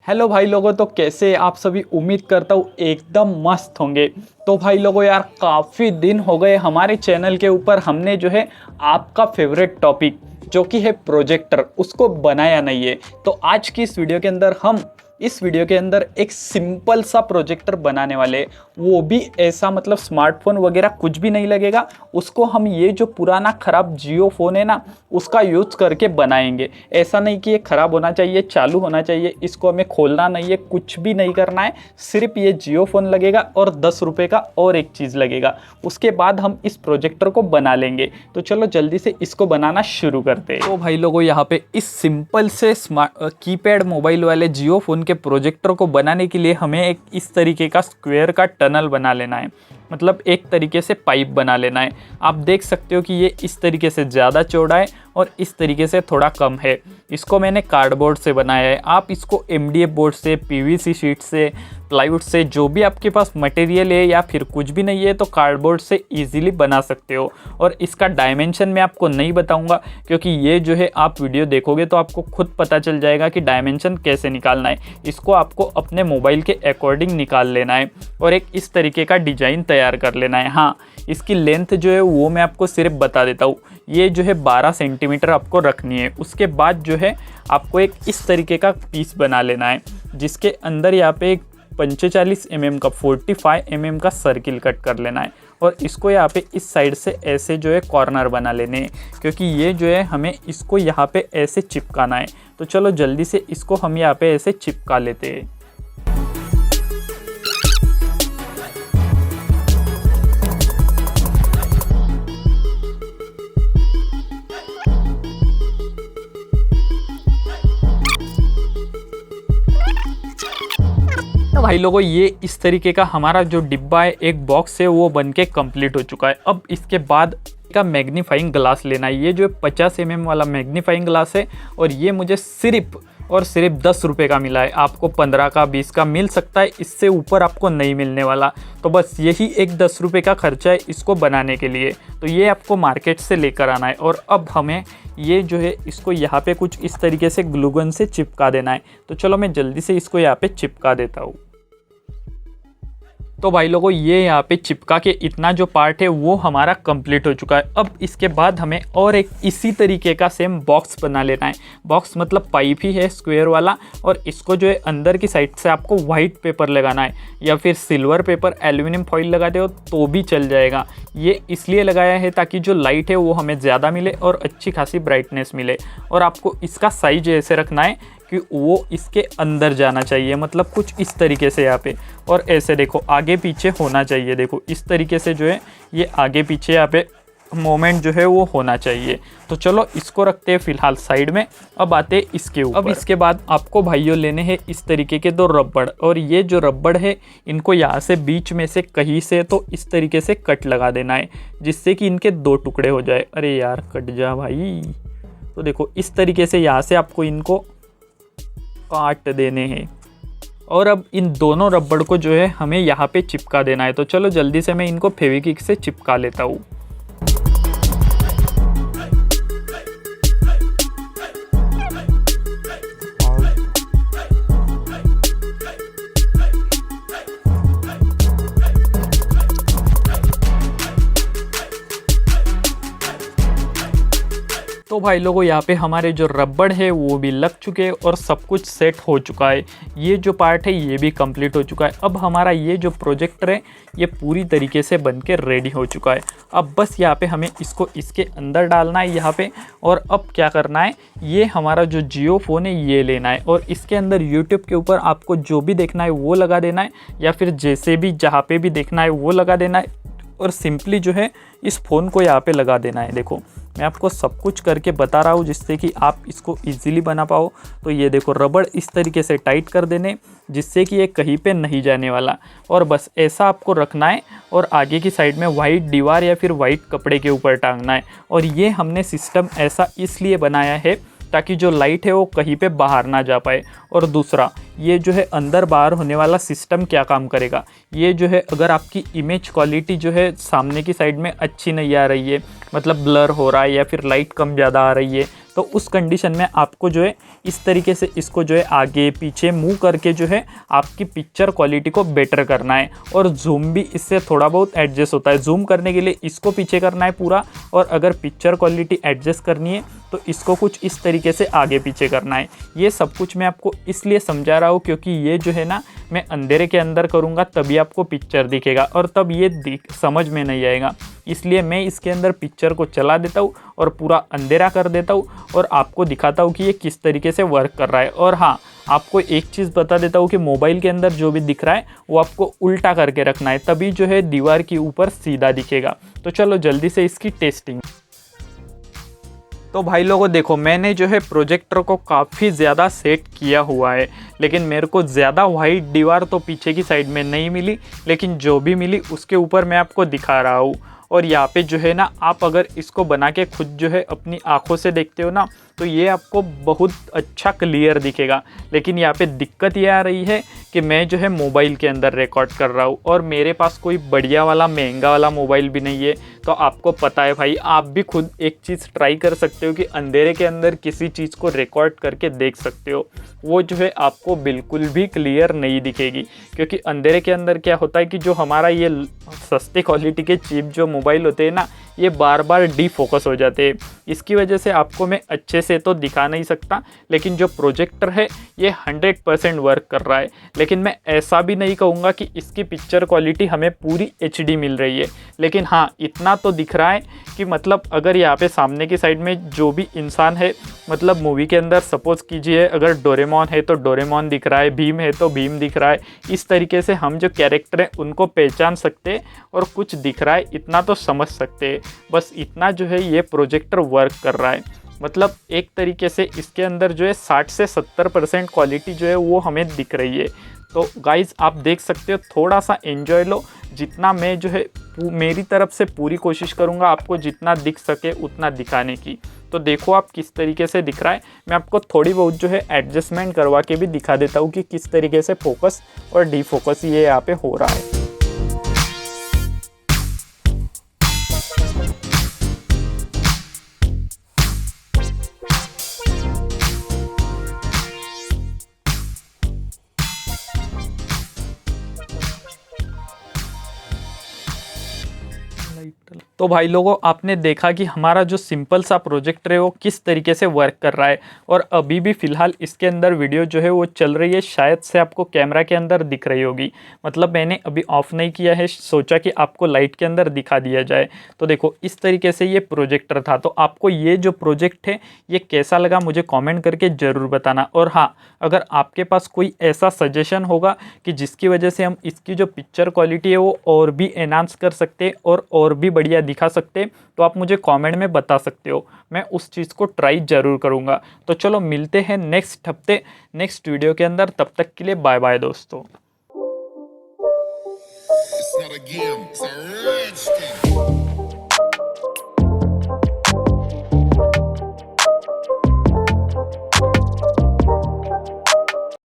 Hello भाई लोगों, तो कैसे आप सभी। उम्मीद करता हूँ एकदम मस्त होंगे। तो भाई लोगों यार, काफ़ी दिन हो गए हमारे चैनल के ऊपर हमने जो है आपका फेवरेट टॉपिक जो कि है प्रोजेक्टर, उसको बनाया नहीं है। तो आज की इस वीडियो के अंदर एक सिंपल सा प्रोजेक्टर बनाने वाले हैं। वो भी ऐसा, मतलब स्मार्टफोन वगैरह कुछ भी नहीं लगेगा उसको। हम ये जो पुराना ख़राब जियो फ़ोन है ना, उसका यूज़ करके बनाएंगे। ऐसा नहीं कि ये ख़राब होना चाहिए, चालू होना चाहिए, इसको हमें खोलना नहीं है, कुछ भी नहीं करना है। सिर्फ ये जियो फ़ोन लगेगा और 10 रुपये का और एक चीज़ लगेगा। उसके बाद हम इस प्रोजेक्टर को बना लेंगे। तो चलो जल्दी से इसको बनाना शुरू करते हैं। तो भाई लोगों, यहाँ पे इस सिंपल से स्मार्ट कीपैड मोबाइल वाले जियो फ़ोन के प्रोजेक्टर को बनाने के लिए हमें एक इस तरीके का स्क्वायर का टनल बना लेना है, मतलब एक तरीके से पाइप बना लेना है। आप देख सकते हो कि ये इस तरीके से ज़्यादा चौड़ा है और इस तरीके से थोड़ा कम है। इसको मैंने कार्डबोर्ड से बनाया है। आप इसको MDF बोर्ड से, PVC शीट से, प्लाईवुड से, जो भी आपके पास मटेरियल है या फिर कुछ भी नहीं है तो कार्डबोर्ड से इजीली बना सकते हो। और इसका डायमेंशन मैं आपको नहीं बताऊंगा, क्योंकि ये जो है आप वीडियो देखोगे तो आपको खुद पता चल जाएगा कि डायमेंशन कैसे निकालना है। इसको आपको अपने मोबाइल के अकॉर्डिंग निकाल लेना है और एक इस तरीके का डिज़ाइन तैयार कर लेना है। हाँ, इसकी लेंथ जो है वो मैं आपको सिर्फ बता देता हूँ। ये जो है 12 सेंटीमीटर आपको रखनी है। उसके बाद जो है आपको एक इस तरीके का पीस बना लेना है, जिसके अंदर यहाँ पे एक 45 mm का 45 mm का सर्किल कट कर लेना है। और इसको यहाँ पे इस साइड से ऐसे जो है कॉर्नर बना लेने हैं, क्योंकि ये जो है हमें इसको यहाँ पे ऐसे चिपकाना है। तो चलो जल्दी से इसको हम यहाँ पे ऐसे चिपका लेते हैं। तो भाई लोगों, ये इस तरीके का हमारा जो डिब्बा है, एक बॉक्स है, वो बनके कंप्लीट हो चुका है। अब इसके बाद का मैग्नीफाइंग ग्लास लेना है। ये जो 50 mm वाला मैग्नीफाइंग ग्लास है और ये मुझे सिर्फ और सिर्फ 10 रुपये का मिला है। आपको 15 का, 20 का मिल सकता है, इससे ऊपर आपको नहीं मिलने वाला। तो बस यही एक 10 रुपये का खर्चा है इसको बनाने के लिए। तो ये आपको मार्केट से लेकर आना है। और अब हमें ये जो है इसको यहाँ पे कुछ इस तरीके से ग्लू गन से चिपका देना है। तो चलो मैं जल्दी से इसको यहाँ पे चिपका देता हूँ। तो भाई लोगों, ये यहाँ पे चिपका के इतना जो पार्ट है वो हमारा कंप्लीट हो चुका है। अब इसके बाद हमें और एक इसी तरीके का सेम बॉक्स बना लेना है। बॉक्स मतलब पाइप ही है, स्क्वायर वाला। और इसको जो है अंदर की साइड से आपको वाइट पेपर लगाना है, या फिर सिल्वर पेपर, एल्यूमिनियम फॉइल लगाते हो तो भी चल जाएगा। ये इसलिए लगाया है ताकि जो लाइट है वो हमें ज़्यादा मिले और अच्छी खासी ब्राइटनेस मिले। और आपको इसका साइज ऐसे रखना है कि वो इसके अंदर जाना चाहिए, मतलब कुछ इस तरीके से यहाँ पे। और ऐसे देखो आगे पीछे होना चाहिए। देखो इस तरीके से जो है ये आगे पीछे यहाँ पे मोमेंट जो है वो होना चाहिए। तो चलो इसको रखते हैं फिलहाल साइड में। अब आते हैं इसके ऊपर। अब इसके बाद आपको भाइयों लेने हैं इस तरीके के 2 रबड़। और ये जो रबड़ है इनको यहाँ से बीच में से कहीं से तो इस तरीके से कट लगा देना है, जिससे कि इनके 2 टुकड़े हो जाए। अरे यार कट जा भाई। तो देखो इस तरीके से यहाँ से आपको इनको काट देने हैं। और अब इन दोनों रबड़ को जो है हमें यहाँ पे चिपका देना है। तो चलो जल्दी से मैं इनको फेविक्विक से चिपका लेता हूँ। तो भाई लोगों, यहाँ पे हमारे जो रबड़ है वो भी लग चुके हैं और सब कुछ सेट हो चुका है। ये जो पार्ट है ये भी कंप्लीट हो चुका है। अब हमारा ये जो प्रोजेक्टर है ये पूरी तरीके से बन के रेडी हो चुका है। अब बस यहाँ पे हमें इसको इसके अंदर डालना है यहाँ पे। और अब क्या करना है, ये हमारा जो जियो फ़ोन है ये लेना है और इसके अंदर यूट्यूब के ऊपर आपको जो भी देखना है वो लगा देना है, या फिर जैसे भी जहाँ पे भी देखना है वो लगा देना है। और सिंपली जो है इस फ़ोन को यहाँ पे लगा देना है। देखो मैं आपको सब कुछ करके बता रहा हूँ जिससे कि आप इसको इजीली बना पाओ। तो ये देखो रबड़ इस तरीके से टाइट कर देने, जिससे कि ये कहीं पे नहीं जाने वाला। और बस ऐसा आपको रखना है और आगे की साइड में वाइट दीवार या फिर वाइट कपड़े के ऊपर टांगना है। और ये हमने सिस्टम ऐसा इसलिए बनाया है ताकि जो लाइट है वो कहीं पे बाहर ना जा पाए। और दूसरा, ये जो है अंदर बाहर होने वाला सिस्टम क्या काम करेगा, ये जो है अगर आपकी इमेज क्वालिटी जो है सामने की साइड में अच्छी नहीं आ रही है, मतलब ब्लर हो रहा है या फिर लाइट कम ज़्यादा आ रही है, तो तो उस कंडीशन में आपको जो है इस तरीके से इसको जो है आगे पीछे मूव करके जो है आपकी पिक्चर क्वालिटी को बेटर करना है। और जूम भी इससे थोड़ा बहुत एडजस्ट होता है। जूम करने के लिए इसको पीछे करना है पूरा, और अगर पिक्चर क्वालिटी एडजस्ट करनी है तो इसको कुछ इस तरीके से आगे पीछे करना है। ये सब कुछ मैं आपको इसलिए समझा रहा हूँ क्योंकि ये जो है ना मैं अंधेरे के अंदर करूँगा तभी आपको पिक्चर दिखेगा, और तब ये समझ में नहीं आएगा। इसलिए मैं इसके अंदर पिक्चर को चला देता हूँ और पूरा अंधेरा कर देता हूँ और आपको दिखाता हूँ कि ये किस तरीके से वर्क कर रहा है। और हाँ, आपको एक चीज़ बता देता हूँ कि मोबाइल के अंदर जो भी दिख रहा है वो आपको उल्टा करके रखना है, तभी जो है दीवार के ऊपर सीधा दिखेगा। तो चलो जल्दी से इसकी टेस्टिंग। तो भाई लोगों देखो, मैंने जो है प्रोजेक्टर को काफ़ी ज़्यादा सेट किया हुआ है, लेकिन मेरे को ज़्यादा वाइट दीवार तो पीछे की साइड में नहीं मिली, लेकिन जो भी मिली उसके ऊपर मैं आपको दिखा रहा हूँ। और यहाँ पे जो है ना, आप अगर इसको बना के खुद जो है अपनी आँखों से देखते हो ना तो ये आपको बहुत अच्छा क्लियर दिखेगा। लेकिन यहाँ पे दिक्कत ये आ रही है कि मैं जो है मोबाइल के अंदर रिकॉर्ड कर रहा हूँ और मेरे पास कोई बढ़िया वाला महंगा वाला मोबाइल भी नहीं है। तो आपको पता है भाई, आप भी खुद एक चीज़ ट्राई कर सकते हो कि अंधेरे के अंदर किसी चीज़ को रिकॉर्ड करके देख सकते हो। वो जो है आपको बिल्कुल भी क्लियर नहीं दिखेगी, क्योंकि अंधेरे के अंदर क्या होता है कि जो हमारा ये सस्ती क्वालिटी के चीप जो मोबाइल होते हैं ना, ये बार बार डीफोकस हो जाते हैं। इसकी वजह से आपको मैं अच्छे से तो दिखा नहीं सकता, लेकिन जो प्रोजेक्टर है ये 100% वर्क कर रहा है। लेकिन मैं ऐसा भी नहीं कहूँगा कि इसकी पिक्चर क्वालिटी हमें पूरी HD मिल रही है, लेकिन हाँ इतना तो दिख रहा है कि मतलब अगर यहाँ पे सामने की साइड में जो भी इंसान है, मतलब मूवी के अंदर सपोज़ कीजिए अगर डोरेमोन है तो डोरेमोन दिख रहा है, भीम है तो भीम दिख रहा है, इस तरीके से हम जो कैरेक्टर हैं उनको पहचान सकते हैं और कुछ दिख रहा है इतना तो समझ सकते हैं। बस इतना जो है ये प्रोजेक्टर वर्क कर रहा है। मतलब एक तरीके से इसके अंदर जो है 60 से 70% क्वालिटी जो है वो हमें दिख रही है। तो गाइज़ आप देख सकते हो, थोड़ा सा एंजॉय लो। जितना मैं जो है मेरी तरफ से पूरी कोशिश करूँगा आपको जितना दिख सके उतना दिखाने की। तो देखो आप किस तरीके से दिख रहा है। मैं आपको थोड़ी बहुत जो है एडजस्टमेंट करवा के भी दिखा देता हूँ कि किस तरीके से फोकस और डीफोकस ये यहाँ पे हो रहा है। तो भाई लोगों, आपने देखा कि हमारा जो सिंपल सा प्रोजेक्टर है वो किस तरीके से वर्क कर रहा है। और अभी भी फ़िलहाल इसके अंदर वीडियो जो है वो चल रही है, शायद से आपको कैमरा के अंदर दिख रही होगी। मतलब मैंने अभी ऑफ़ नहीं किया है, सोचा कि आपको लाइट के अंदर दिखा दिया जाए। तो देखो इस तरीके से ये प्रोजेक्टर था। तो आपको ये जो प्रोजेक्ट है ये कैसा लगा मुझे कॉमेंट करके ज़रूर बताना। और हाँ, अगर आपके पास कोई ऐसा सजेशन होगा कि जिसकी वजह से हम इसकी जो पिक्चर क्वालिटी है वो और भी एनहांस कर सकते हैं और भी बढ़िया दिखा सकते हैं, तो आप मुझे कमेंट में बता सकते हो। मैं उस चीज़ को ट्राई ज़रूर करूँगा। तो चलो मिलते हैं नेक्स्ट हफ्ते नेक्स्ट वीडियो के अंदर। तब तक के लिए बाय बाय दोस्तों।